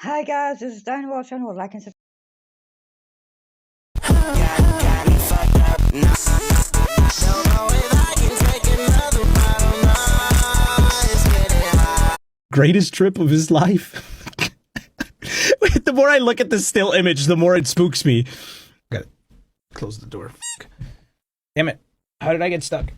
Hi guys, this is Dynamo channel. Like and subscribe. Greatest trip of his life. Wait, the more I look at this still image, the more it spooks me. Gotta close the door. Damn it. How did I get stuck?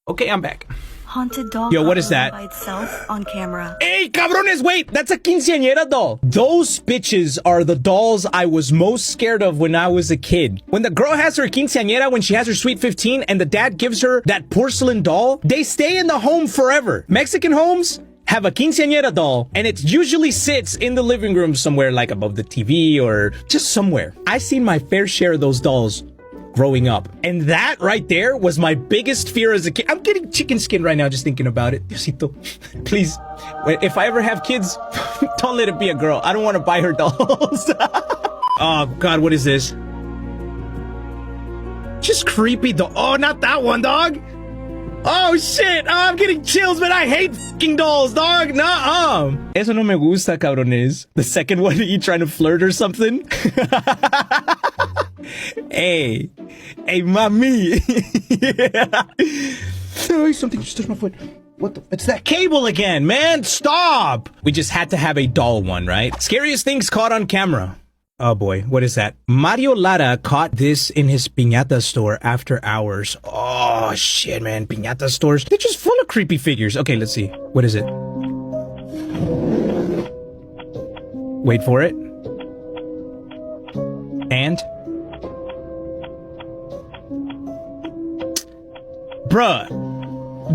Okay, I'm back. Haunted doll. Yo, what is that? By itself on camera. Hey, cabrones, wait! That's a quinceañera doll! Those bitches are the dolls I was most scared of when I was a kid. When the girl has her quinceañera, when she has her sweet 15, and the dad gives her that porcelain doll, they stay in the home forever. Mexican homes have a quinceañera doll, and it usually sits in the living room somewhere, like above the TV or just somewhere. I've seen my fair share of those dolls growing up. And that right there was my biggest fear as a kid. I'm getting chicken skin right now just thinking about it. Diosito, please, if I ever have kids, don't let it be a girl. I don't want to buy her dolls. Oh, God, what is this? Just creepy doll. Oh, not that one, dog. Oh, shit. Oh, I'm getting chills, man. I hate fucking dolls, dog. Nuh-uh. Eso no me gusta, cabrones. The second one, you trying to flirt or something? Hey, mami. Yeah. Oh, something just touched my foot. What the? It's that cable again, man. Stop. We just had to have a doll one, right? Scariest things caught on camera. Oh boy, what is that? Mario Lara caught this in his piñata store after hours. Oh shit, man. Piñata stores, they're just full of creepy figures. Okay, let's see. What is it? Wait for it. And? Bruh,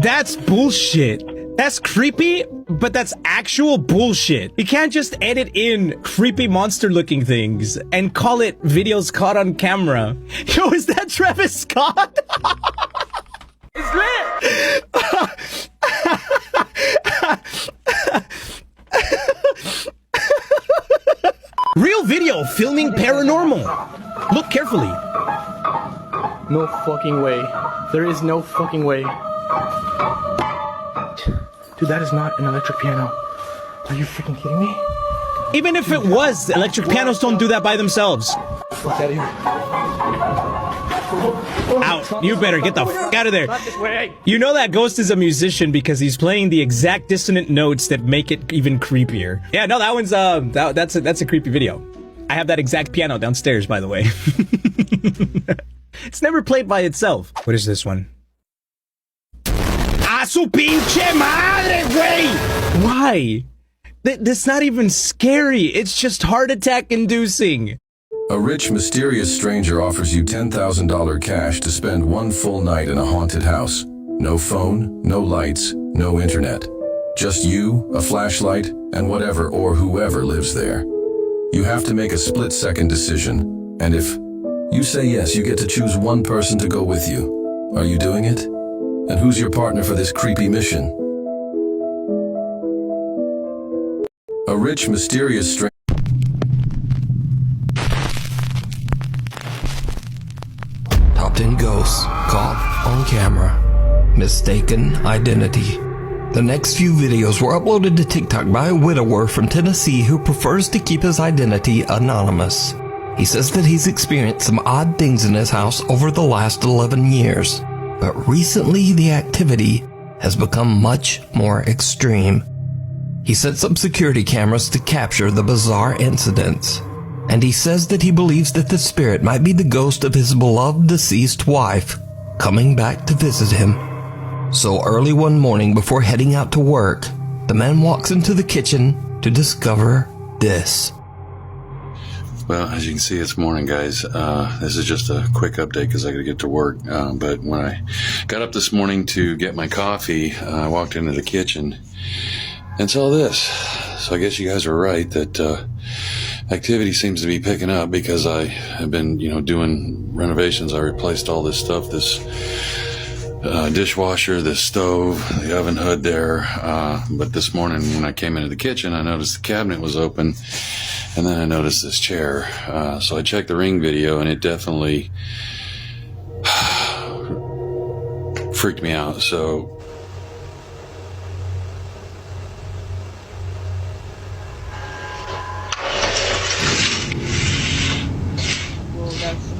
that's bullshit. That's creepy, but that's actual bullshit. You can't just edit in creepy monster-looking things and call it videos caught on camera. Yo, is that Travis Scott? It's lit! Real video filming paranormal. Look carefully. No fucking way. There is no fucking way. Dude, that is not an electric piano. Are you freaking kidding me? Even if it was, electric pianos don't do that by themselves. Fuck out of here. Out. You better get the fuck out of there. Not this way. You know that ghost is a musician because he's playing the exact dissonant notes that make it even creepier. Yeah, no, that one's that's a creepy video. I have that exact piano downstairs, by the way. It's never played by itself. What is this one? ¡A su pinche madre, güey! Why? That's not even scary. It's just heart attack inducing. A rich, mysterious stranger offers you $10,000 cash to spend one full night in a haunted house. No phone, no lights, no internet. Just you, a flashlight, and whatever or whoever lives there. You have to make a split-second decision, and if you say yes, you get to choose one person to go with you. Are you doing it? And who's your partner for this creepy mission? A rich, mysterious stranger. Top 10 ghosts caught on camera. Mistaken identity. The next few videos were uploaded to TikTok by a widower from Tennessee who prefers to keep his identity anonymous. He says that he's experienced some odd things in his house over the last 11 years, but recently the activity has become much more extreme. He sets up security cameras to capture the bizarre incidents, and he says that he believes that the spirit might be the ghost of his beloved deceased wife coming back to visit him. So early one morning before heading out to work, the man walks into the kitchen to discover this. Well, as you can see, it's morning, guys. This is just a quick update because I got to get to work. But when I got up this morning to get my coffee, I walked into the kitchen and saw this. So I guess you guys are right that activity seems to be picking up because I have been, doing renovations. I replaced all this stuff, this dishwasher, this stove, the oven hood there. But this morning when I came into the kitchen, I noticed the cabinet was open. And then I noticed this chair. So I checked the Ring video, and it definitely freaked me out. So Well, that's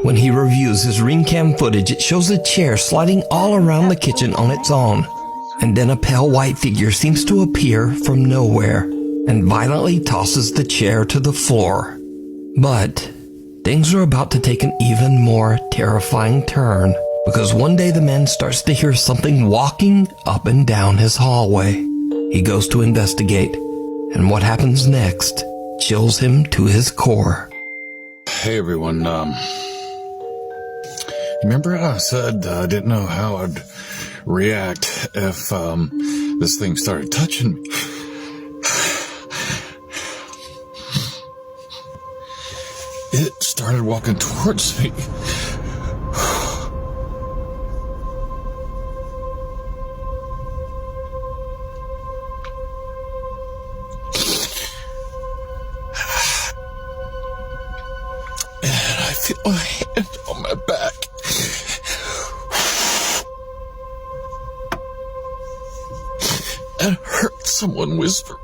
When he reviews his ring cam footage, it shows a chair sliding all around the kitchen on its own. And then a pale white figure seems to appear from nowhere and violently tosses the chair to the floor. But things are about to take an even more terrifying turn, because one day the man starts to hear something walking up and down his hallway. He goes to investigate, and what happens next chills him to his core. hey everyone, Remember how I said I didn't know how I'd react if this thing started touching me? It started walking towards me. And I feel my hand on my back. And I heard someone whisper.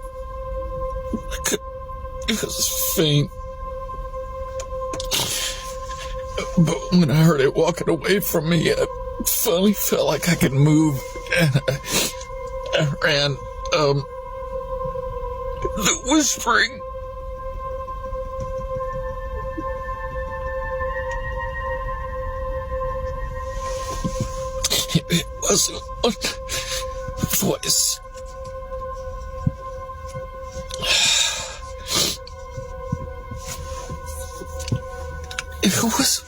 It was faint. But when I heard it walking away from me, I finally felt like I could move. And I ran, the whispering. It wasn't a voice. It was,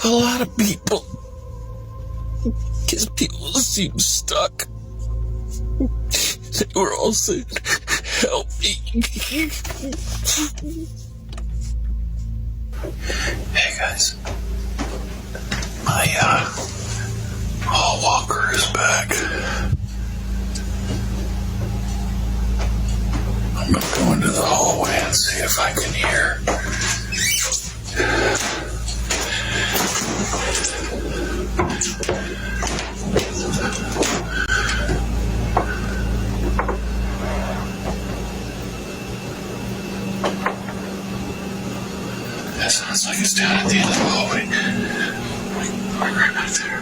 a lot of people. Because people seemed stuck. They were all saying, help me. hey guys, my hall walker is back. I'm gonna go into the hallway and see if I can hear. That sounds like it's down at the end of the hallway. Like right back there.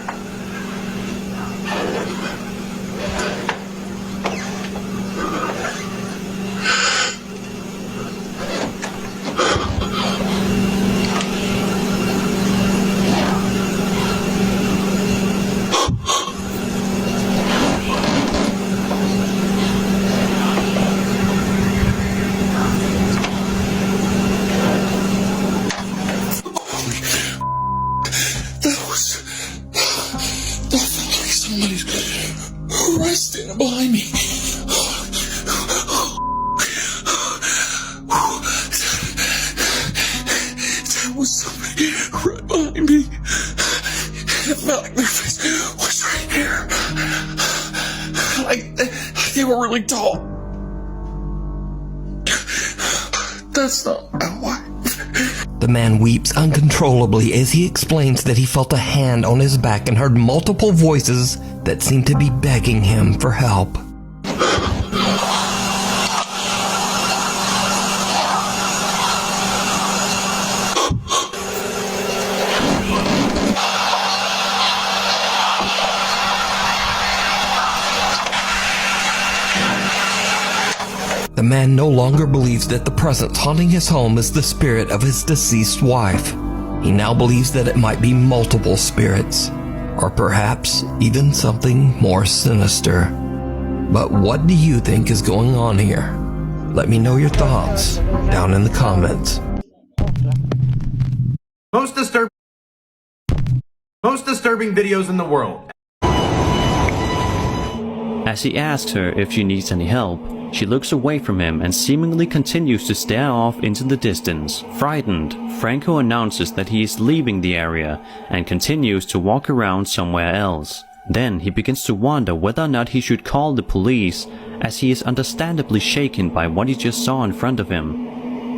Somebody's right standing behind me. There was somebody right behind me. It felt like their face was right here. Like they were really tall. That's not my wife. The man weeps uncontrollably as he explains that he felt a hand on his back and heard multiple voices that seemed to be begging him for help. The man no longer believes that the presence haunting his home is the spirit of his deceased wife. He now believes that it might be multiple spirits, or perhaps even something more sinister. But what do you think is going on here? Let me know your thoughts down in the comments. Most disturbing. Most disturbing videos in the world. As he asks her if she needs any help, she looks away from him and seemingly continues to stare off into the distance. Frightened, Franco announces that he is leaving the area and continues to walk around somewhere else. Then he begins to wonder whether or not he should call the police, as he is understandably shaken by what he just saw in front of him.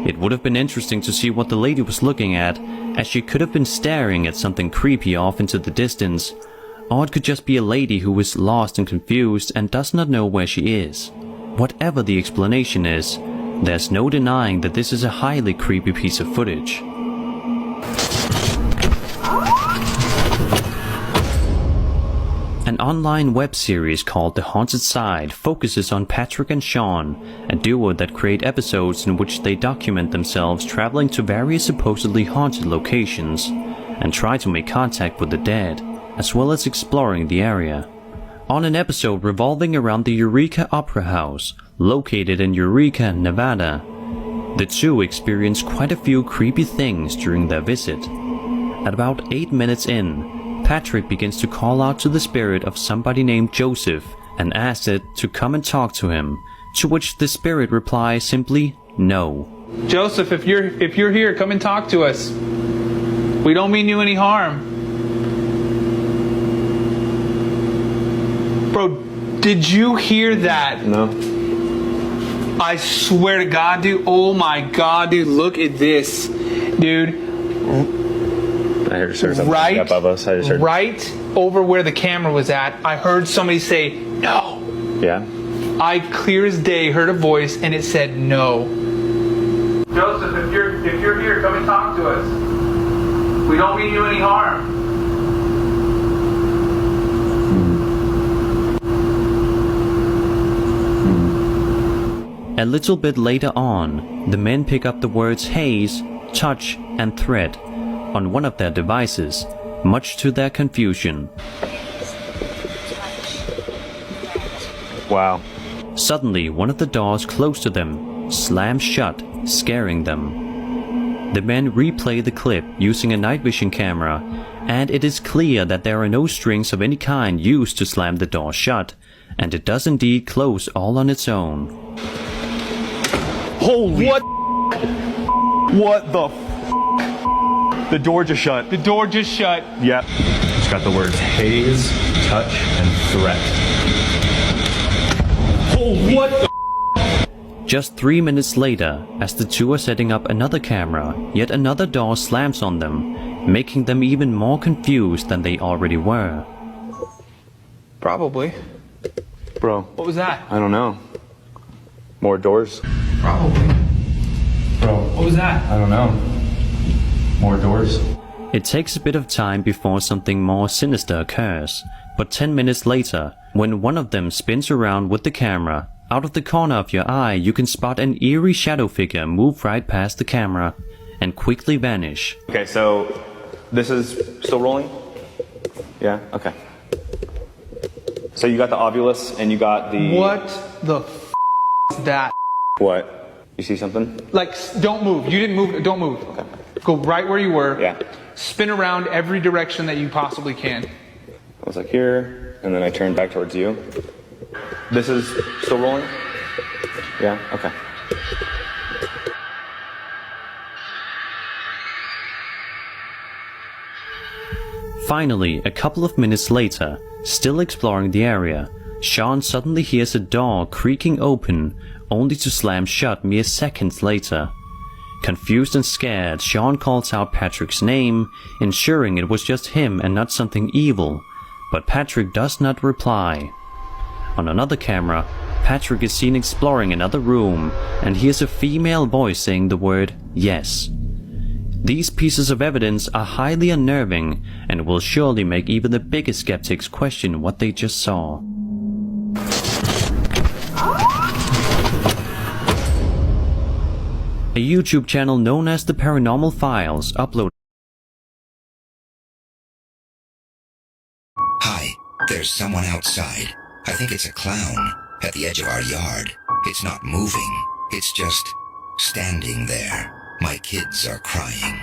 It would have been interesting to see what the lady was looking at, as she could have been staring at something creepy off into the distance, or it could just be a lady who is lost and confused and does not know where she is. Whatever the explanation is, there's no denying that this is a highly creepy piece of footage. An online web series called The Haunted Side focuses on Patrick and Sean, a duo that create episodes in which they document themselves traveling to various supposedly haunted locations and try to make contact with the dead, as well as exploring the area. On an episode revolving around the Eureka Opera House, located in Eureka, Nevada, the two experience quite a few creepy things during their visit. At about 8 minutes in, Patrick begins to call out to the spirit of somebody named Joseph and asks it to come and talk to him, to which the spirit replies simply, no. Joseph, if you're here, come and talk to us. We don't mean you any harm. Bro, did you hear that? No. I swear to God, dude. Oh my God, dude. Look at this. Dude. I heard something above us. I just heard. Right over where the camera was at, I heard somebody say, no. Yeah? I, clear as day, heard a voice and it said no. Joseph, if you're here, come and talk to us. We don't mean you any harm. A little bit later on, the men pick up the words haze, touch, and thread on one of their devices, much to their confusion. Wow. Suddenly, one of the doors close to them slams shut, scaring them. The men replay the clip using a night vision camera, and it is clear that there are no strings of any kind used to slam the door shut, and it does indeed close all on its own. Holy. What the The door just shut. The door just shut. Yep. It's got the words haze, touch, and threat. Holy. What the Just 3 minutes later, as the two are setting up another camera, yet another door slams on them, making them even more confused than they already were. Probably. Bro. What was that? I don't know. More doors? Probably. Bro. What was that? I don't know. More doors? It takes a bit of time before something more sinister occurs, but 10 minutes later, when one of them spins around with the camera, out of the corner of your eye you can spot an eerie shadow figure move right past the camera and quickly vanish. Okay, so this is still rolling? Yeah? Okay. So you got the Ovilus and you got the... What the f*** is that? What? You see something? Like, don't move. You didn't move. Don't move. Okay. Go right where you were. Yeah. Spin around every direction that you possibly can. I was like here, and then I turned back towards you. This is still rolling? Yeah? Okay. Finally, a couple of minutes later, still exploring the area, Sean suddenly hears a door creaking open, only to slam shut mere seconds later. Confused and scared, Sean calls out Patrick's name, ensuring it was just him and not something evil, but Patrick does not reply. On another camera, Patrick is seen exploring another room and hears a female voice saying the word yes. These pieces of evidence are highly unnerving and will surely make even the biggest skeptics question what they just saw. A YouTube channel known as The Paranormal Files uploaded. Hi, there's someone outside. I think it's a clown at the edge of our yard. It's not moving. It's just standing there. My kids are crying.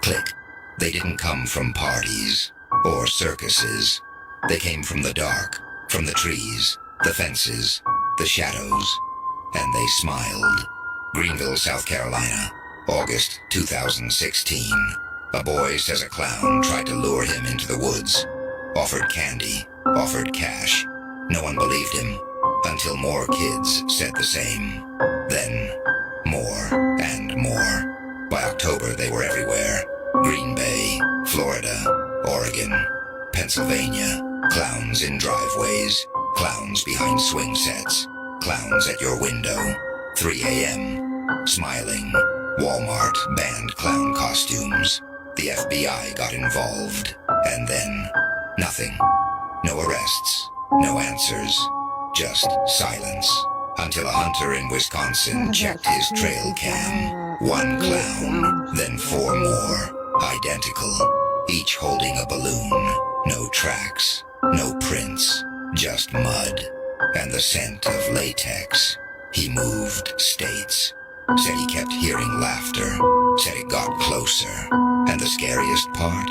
Click. They didn't come from parties. or circuses. They came from the dark, from the trees, the fences, the shadows, and they smiled. Greenville, South Carolina, August 2016. A boy says a clown tried to lure him into the woods, offered candy, offered cash. No one believed him, until more kids said the same. Then, more and more. By October, they were everywhere. Green Bay, Florida, Oregon, Pennsylvania. Clowns in driveways, clowns behind swing sets, clowns at your window. 3 a.m. Smiling. Walmart banned clown costumes. The FBI got involved. And then, nothing. No arrests, no answers, just silence. Until a hunter in Wisconsin checked his trail cam. 1 clown, then 4 more, identical, each holding a balloon. No tracks, no prints, just mud, and the scent of latex. He moved states, said he kept hearing laughter, said it got closer. And the scariest part?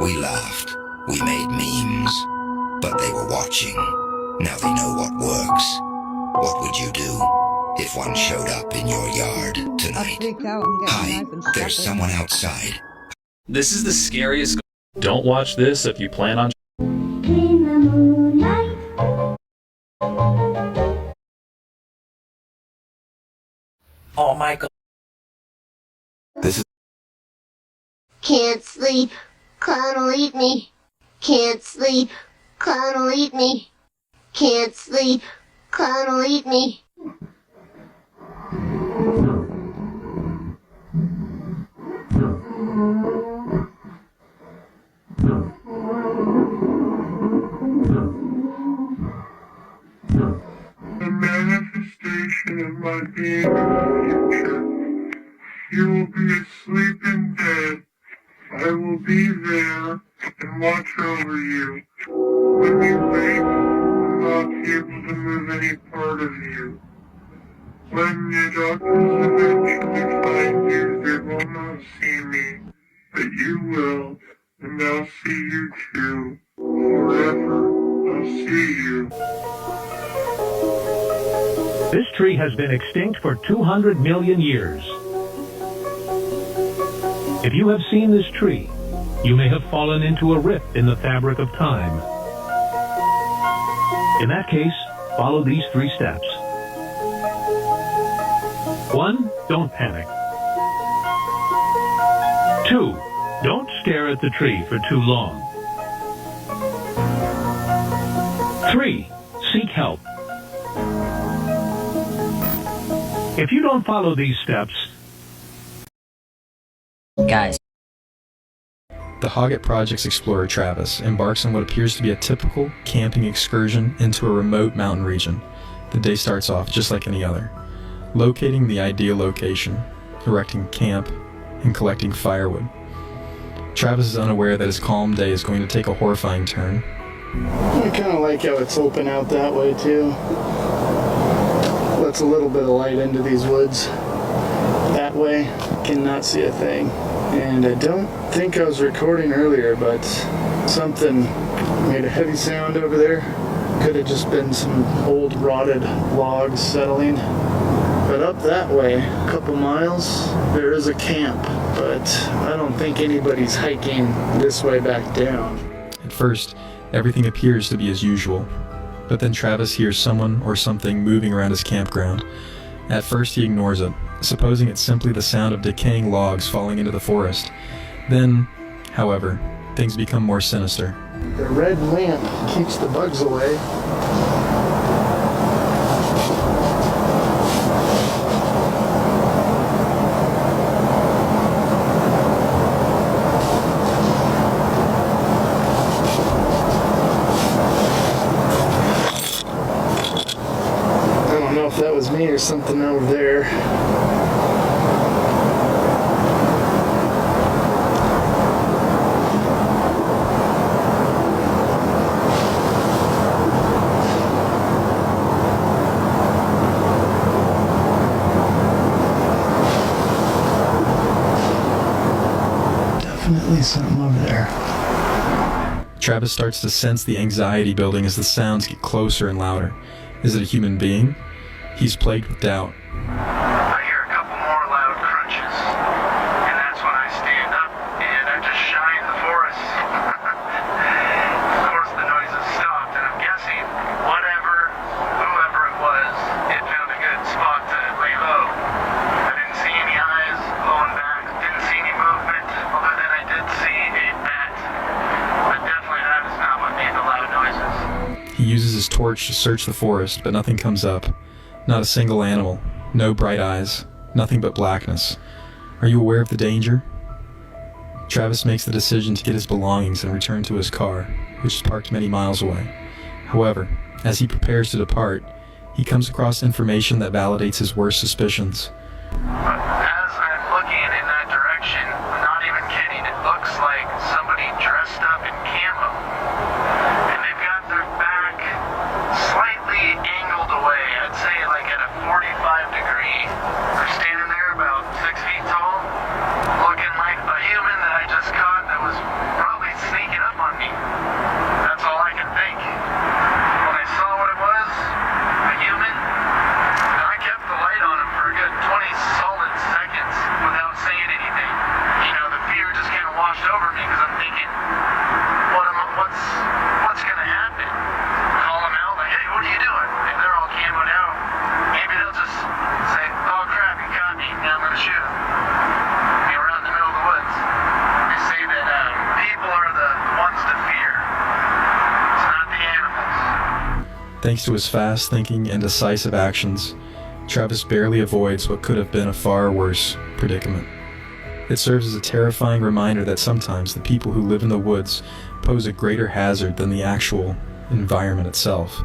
We laughed, we made memes, but they were watching. Now they know what works. What would you do if one showed up in your yard tonight? Hi, there's someone outside. This is the scariest. Don't watch this if you plan on. Oh my god. This is. Can't sleep, clown will eat me. Can't sleep, clown will eat me. Can't sleep, clown will eat me. The manifestation of my being in the future. You will be asleep in bed. I will be there and watch over you. When you wake, I will not be able to move any part of you. When the doctors eventually find you, they will not see me, but you will, and I'll see you too. Forever, I'll see you. This tree has been extinct for 200 million years. If you have seen this tree, you may have fallen into a rift in the fabric of time. In that case, follow these 3 steps. 1. Don't panic. 2. Don't stare at the tree for too long. 3. Seek help. If you don't follow these steps, guys. The Hoggett Project's explorer Travis embarks on what appears to be a typical camping excursion into a remote mountain region. The day starts off just like any other. Locating the ideal location, erecting camp, and collecting firewood. Travis is unaware that his calm day is going to take a horrifying turn. I kind of like how it's open out that way too. Lets a little bit of light into these woods. That way, cannot see a thing. And I don't think I was recording earlier, but something made a heavy sound over there. Could have just been some old rotted logs settling. But up that way, a couple miles, there is a camp, but I don't think anybody's hiking this way back down. At first, everything appears to be as usual, but then Travis hears someone or something moving around his campground. At first he ignores it, supposing it's simply the sound of decaying logs falling into the forest. Then, however, things become more sinister. The red lamp keeps the bugs away. That was me or something over there. Definitely something over there. Travis starts to sense the anxiety building as the sounds get closer and louder. Is it a human being? He's plagued with doubt. I hear a couple more loud crunches, and that's when I stand up and I just shine the forest. Of course, the noises stopped, and I'm guessing whoever it was, it found a good spot to lay low. I didn't see any eyes blowing back, didn't see any movement, other than I did see a bat. But definitely that is not what made the loud noises. He uses his torch to search the forest, but nothing comes up. Not a single animal, no bright eyes, nothing but blackness. Are you aware of the danger? Travis makes the decision to get his belongings and return to his car, which is parked many miles away. However, as he prepares to depart, he comes across information that validates his worst suspicions. As I'm looking in that direction, I'm not even kidding, it looks like somebody dressed up in camo. And they've got their back slightly angled away, I'd say like at a 45 degree. They're standing there about 6 feet tall, looking like a human that I just caught that was probably sneaking up on me. That's all I can think. When I saw what it was, a human, and I kept the light on him for a good 20 solid seconds without saying anything. You know, the fear just kind of washed over me because I'm thinking, what's gonna happen? Call them out like, hey, what are you doing? If they're all camoed out, maybe they'll just say, oh crap, you caught me, now I'm gonna shoot him. You know, we're out in the middle of the woods. They say that people are the ones to fear. It's not the animals. Thanks to his fast thinking and decisive actions, Travis barely avoids what could have been a far worse predicament. It serves as a terrifying reminder that sometimes the people who live in the woods pose a greater hazard than the actual environment itself.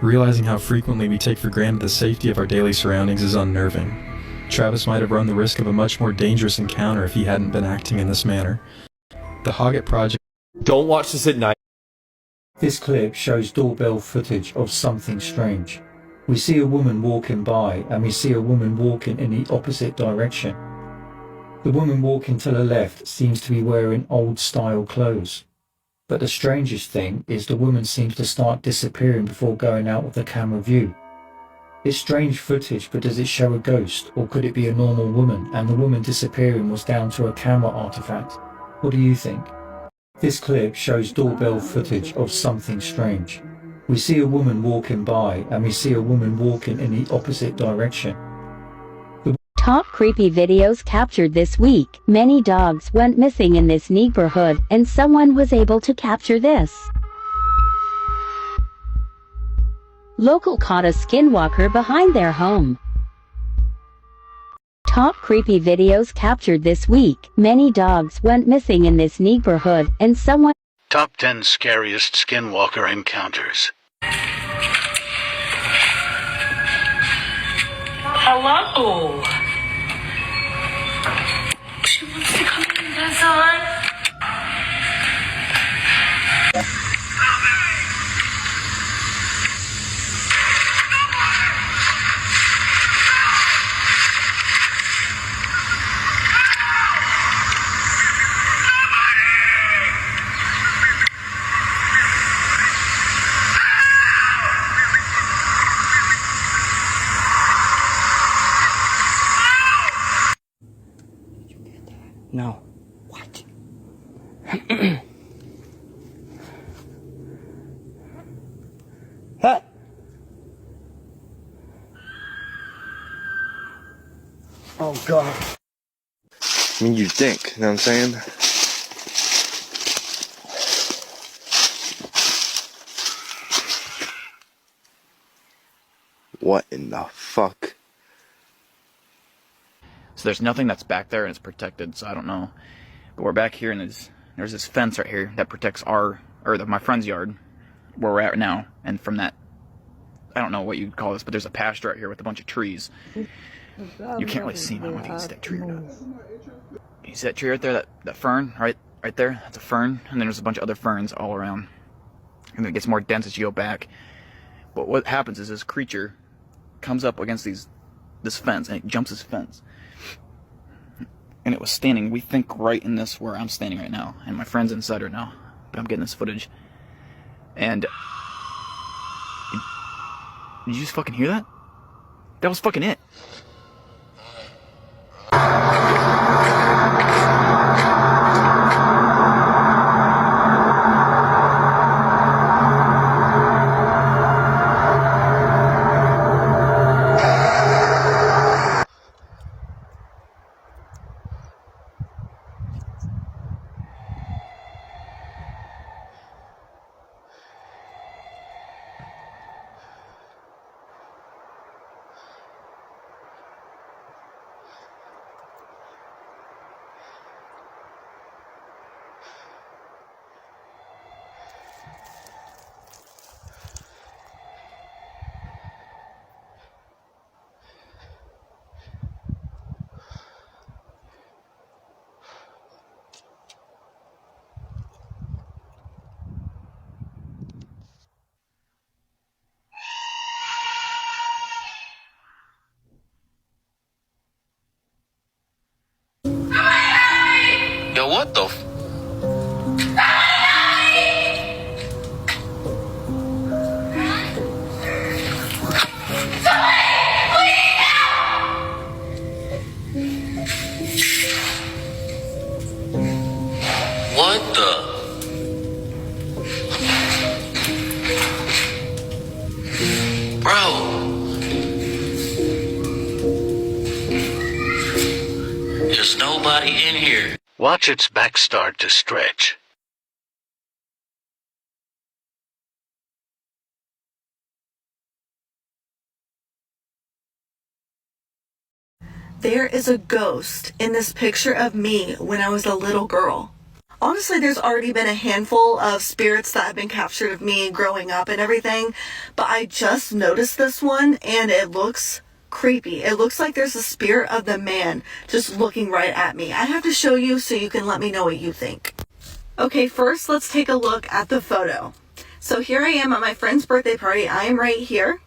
Realizing how frequently we take for granted the safety of our daily surroundings is unnerving. Travis might have run the risk of a much more dangerous encounter if he hadn't been acting in this manner. The Hoggett Project. Don't watch this at night. This clip shows doorbell footage of something strange. We see a woman walking by, and we see a woman walking in the opposite direction. The woman walking to the left seems to be wearing old-style clothes. But the strangest thing is the woman seems to start disappearing before going out of the camera view. It's strange footage, but does it show a ghost, or could it be a normal woman, and the woman disappearing was down to a camera artifact? What do you think? This clip shows doorbell footage of something strange. We see a woman walking by, and we see a woman walking in the opposite direction. Top creepy videos captured this week. Many dogs went missing in this neighborhood, and someone was able to capture this. Local caught a skinwalker behind their home. Top creepy videos captured this week. Many dogs went missing in this neighborhood, and someone... Top 10 scariest skinwalker encounters. Hello. She wants to come in, that's on. No. What? Huh? Oh God. I mean, you think, you know what I'm saying? What in the fuck? So there's nothing that's back there and it's protected, so I don't know. But we're back here and there's this fence right here that protects my friend's yard, where we're at right now. And from that, I don't know what you'd call this, but there's a pasture right here with a bunch of trees. You can't really see, man. I don't know if you can see that tree or not. You see that tree right there, that fern, right there? That's a fern, and then there's a bunch of other ferns all around. And then it gets more dense as you go back. But what happens is this creature comes up against this fence, and it jumps this fence. And it was standing, we think, right in this where I'm standing right now. And my friend's inside right now. but I'm getting this footage. And did you just fucking hear that? That was fucking it. Yo, what the f- What the? Bro. There's nobody in here. Watch its back start to stretch. There is a ghost in this picture of me when I was a little girl. Honestly, there's already been a handful of spirits that have been captured of me growing up and everything, but I just noticed this one and it looks creepy. It looks like there's a spirit of the man just looking right at me. I have to show you so you can let me know what you think. Okay, first let's take a look at the photo. So here I am at my friend's birthday party. I am right here.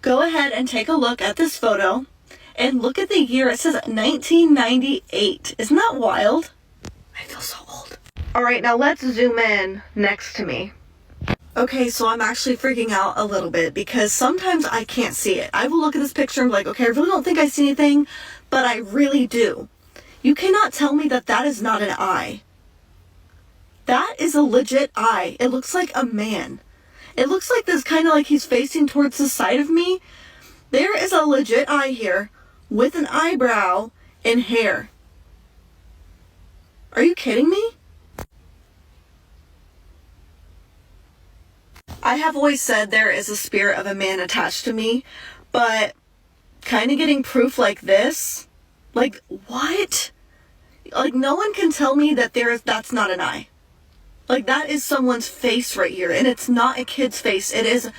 Go ahead and take a look at this photo. And look at the year. It says 1998. Isn't that wild? I feel so old. Alright, now let's zoom in next to me. Okay, so I'm actually freaking out a little bit because sometimes I can't see it. I will look at this picture and be like, okay, I really don't think I see anything, but I really do. You cannot tell me that that is not an eye. That is a legit eye. It looks like a man. It looks like this kind of like he's facing towards the side of me. There is a legit eye here with an eyebrow and hair. Are you kidding me? I have always said there is a spirit of a man attached to me, but kind of getting proof like this, like what? Like no one can tell me that that's not an eye. Like that is someone's face right here, and it's not a kid's face. It is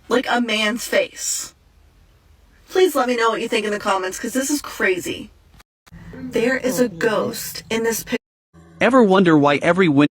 like a man's face. Please let me know what you think in the comments, because this is crazy. There is a ghost in this picture. Ever wonder why every winter